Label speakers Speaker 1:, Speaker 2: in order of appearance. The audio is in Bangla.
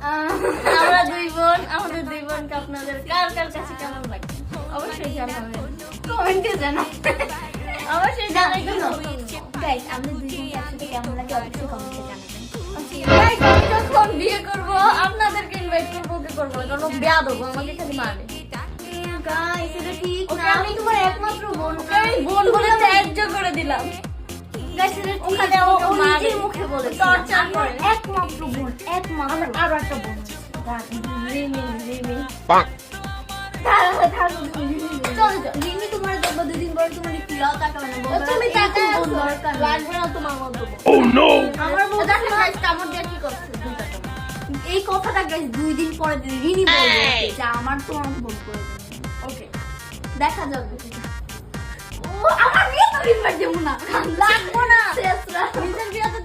Speaker 1: আমরা দুই বোন, আমাদের দুই বোনকে আপনাদের কার কার কাছে কেমন লাগে অবশ্যই জানাবেন,
Speaker 2: কমেন্টে জানাও।
Speaker 1: অবশ্যই জানাবেন।
Speaker 2: গাইস আমাদের দুইজনকে একসাথে কেমন লাগে অবশ্যই কমেন্টে জানাবেন।
Speaker 1: Guys, আমি যখন বিয়ে করবো আপনাদেরকে ইনভাইট করবো, ওকে করবো না, কারণ বিয়া দেবো আমাকে খালি মারে।
Speaker 2: গাইস এটা ঠিক
Speaker 1: ওকে
Speaker 2: না,
Speaker 1: আমি
Speaker 2: আমি তোমার একমাত্র বোন।
Speaker 1: ওকে আমি বোন বলে ত্যায্য করে দিলাম।
Speaker 2: গাইস এটা ঠিক
Speaker 1: ওখানে
Speaker 2: না,
Speaker 1: ও
Speaker 2: ও
Speaker 1: মারে,
Speaker 2: নিজের মুখে বলেছে
Speaker 1: torture
Speaker 2: আমার
Speaker 1: করে।
Speaker 2: একমাত্র বোন, একমাত্র।
Speaker 1: আমার আরো একটা বোন আছে, রিমি, রিমি।
Speaker 2: চলো চলো রিমি তোমার দেখবো দুদিন পরে তোমার একটু লাও তাকাবে না, বলবে
Speaker 1: তুমি
Speaker 2: এরকম
Speaker 1: তাকায়
Speaker 2: বোন
Speaker 1: আছো,
Speaker 2: দরকার নেই।
Speaker 1: লাগবে না তোমার মতো বোন।
Speaker 2: আমার বোন
Speaker 1: দেখো guys, কামড় দিয়ে কি করছে, দুইটা কামড়।
Speaker 2: এই কথাটা গাইস 2 দিন পরে রিনি বলবে যে আমার তোমার বোন করে দেবে।
Speaker 1: ওকে,
Speaker 2: দেখা যাবে। ও আমার বিয়ে তো রিভার যেমন না
Speaker 1: লাগবো না।
Speaker 2: শেষরা
Speaker 1: নিজের বিয়াতে